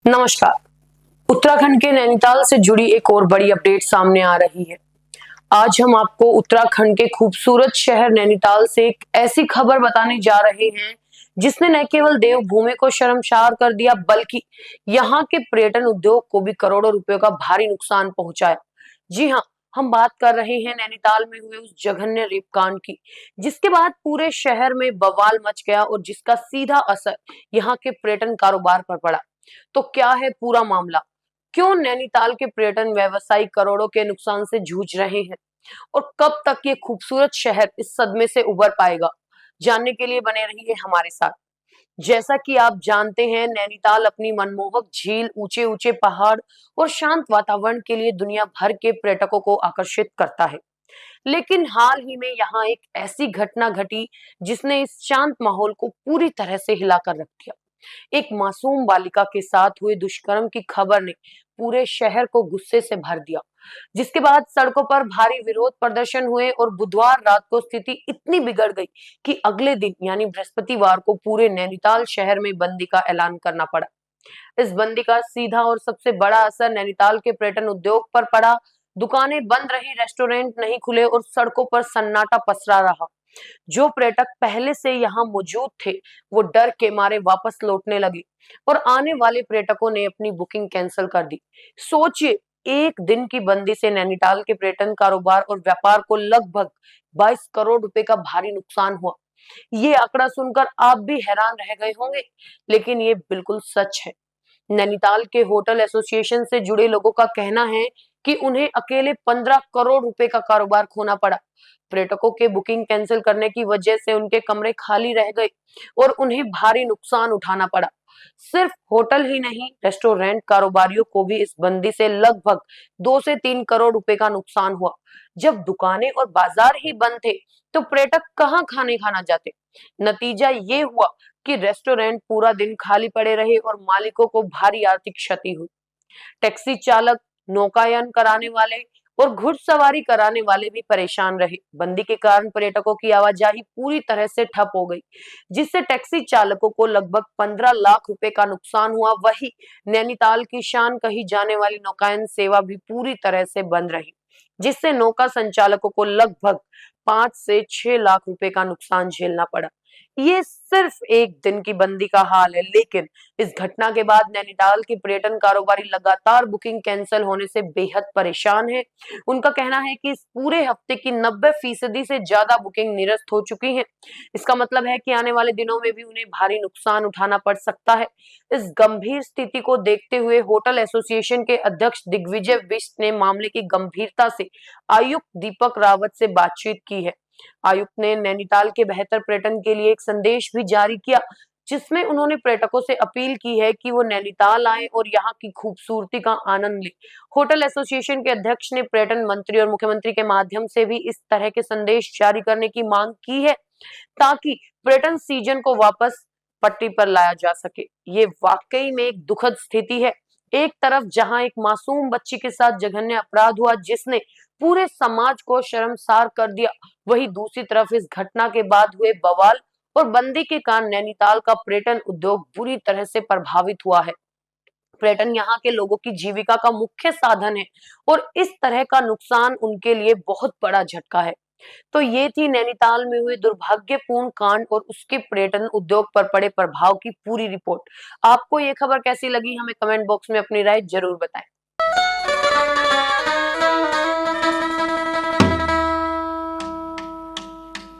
नमस्कार। उत्तराखंड के नैनीताल से जुड़ी एक और बड़ी अपडेट सामने आ रही है। आज हम आपको उत्तराखंड के खूबसूरत शहर नैनीताल से एक ऐसी खबर बताने जा रहे हैं जिसने न केवल देवभूमि को शर्मसार कर दिया बल्कि यहाँ के पर्यटन उद्योग को भी करोड़ों रुपयों का भारी नुकसान पहुंचाया। जी हाँ, हम बात कर रहे हैं नैनीताल में हुए उस जघन्य रेपकांड की, जिसके बाद पूरे शहर में बवाल मच गया और जिसका सीधा असर यहाँ के पर्यटन कारोबार पर पड़ा। तो क्या है पूरा मामला? क्यों नैनीताल के पर्यटन व्यवसायी करोड़ों के नुकसान से जूझ रहे हैं और कब तक ये खूबसूरत शहर इस सदमे से उबर पाएगा? जानने के लिए बने रहिए हमारे साथ। जैसा कि आप जानते हैं, नैनीताल अपनी मनमोहक झील, ऊंचे ऊंचे पहाड़ और शांत वातावरण के लिए दुनिया भर के पर्यटकों को आकर्षित करता है। लेकिन हाल ही में यहाँ एक ऐसी घटना घटी जिसने इस शांत माहौल को पूरी तरह से हिलाकर रख दिया। एक मासूम बालिका के साथ हुए दुष्कर्म की खबर ने पूरे शहर को गुस्से से भर दिया, जिसके बाद सड़कों पर भारी विरोध प्रदर्शन हुए और बुधवार रात को स्थिति इतनी बिगड़ गई कि अगले दिन यानी बृहस्पतिवार को पूरे नैनीताल शहर में बंदी का ऐलान करना पड़ा। इस बंदी का सीधा और सबसे बड़ा असर नैनीताल के पर्यटन उद्योग पर पड़ा। दुकानें बंद रही, रेस्टोरेंट नहीं खुले और सड़कों पर सन्नाटा पसरा रहा। जो पर्यटक पहले से यहाँ मौजूद थे, वो डर के मारे वापस लौटने लगे और आने वाले पर्यटकों ने अपनी बुकिंग कैंसिल कर दी। सोचिए, एक दिन की बंदी से नैनीताल के पर्यटन कारोबार और व्यापार को लगभग 22 करोड़ रुपए का भारी नुकसान हुआ। ये आंकड़ा सुनकर आप भी हैरान रह गए होंगे, लेकिन ये बिल्कुल सच है। नैनीताल के होटल एसोसिएशन से जुड़े लोगों का कहना है कि उन्हें अकेले 15 करोड़ रुपए का कारोबार खोना पड़ा। पर्यटकों के बुकिंग कैंसिल करने की वजह से उनके कमरे खाली रह गए और उन्हें भारी नुकसान उठाना पड़ा। सिर्फ होटल ही नहीं, रेस्टोरेंट कारोबारियों को भी इस बंदी से लगभग 2 से 3 करोड़ रुपए का नुकसान हुआ। जब दुकानें और बाजार ही बंद थे, तो पर्यटक कहाँ खाने खाना जाते? नतीजा ये हुआ कि रेस्टोरेंट पूरा दिन खाली पड़े रहे और मालिकों को भारी आर्थिक क्षति हुई। टैक्सी चालक, नौकायन कराने वाले और घुड़सवारी कराने वाले भी परेशान रहे। बंदी के कारण पर्यटकों की आवाजाही पूरी तरह से ठप हो गई, जिससे टैक्सी चालकों को लगभग 15 लाख रुपए का नुकसान हुआ। वही नैनीताल की शान कही जाने वाली नौकायन सेवा भी पूरी तरह से बंद रही, जिससे नौका संचालकों को लगभग 5 से 6 लाख रुपए का नुकसान झेलना पड़ा। ये सिर्फ एक दिन की बंदी का हाल है, लेकिन इस घटना के बाद नैनीताल के पर्यटन कारोबारी लगातार बुकिंग कैंसिल होने से बेहद परेशान है। उनका कहना है कि इस पूरे हफ्ते की 90% से ज्यादा बुकिंग निरस्त हो चुकी हैं। इसका मतलब है कि आने वाले दिनों में भी उन्हें भारी नुकसान उठाना पड़ सकता है। इस गंभीर स्थिति को देखते हुए होटल एसोसिएशन के अध्यक्ष दिग्विजय बिष्ट ने मामले की गंभीरता से आयुक्त दीपक रावत से बातचीत की है। आयुक्त ने नैनीताल के बेहतर पर्यटन के लिए एक संदेश भी जारी किया, जिसमें उन्होंने पर्यटकों से अपील की है कि वो नैनीताल आएं और यहाँ की खूबसूरती का आनंद लें। होटल एसोसिएशन के अध्यक्ष ने पर्यटन मंत्री और मुख्यमंत्री के माध्यम से भी इस तरह के संदेश जारी करने की मांग की है, ताकि पर्यटन सीजन को वापस पटरी पर लाया जा सके। ये वाकई में एक दुखद स्थिति है। एक तरफ जहां एक मासूम बच्ची के साथ जघन्य अपराध हुआ जिसने पूरे समाज को शर्मसार कर दिया, वहीं दूसरी तरफ इस घटना के बाद हुए बवाल और बंदी के कारण नैनीताल का पर्यटन उद्योग बुरी तरह से प्रभावित हुआ है। पर्यटन यहाँ के लोगों की जीविका का मुख्य साधन है और इस तरह का नुकसान उनके लिए बहुत बड़ा झटका है। तो ये थी नैनीताल में हुए दुर्भाग्यपूर्ण कांड और उसके पर्यटन उद्योग पर पड़े प्रभाव की पूरी रिपोर्ट। आपको ये खबर कैसी लगी? हमें कमेंट बॉक्स में अपनी राय जरूर बताएं।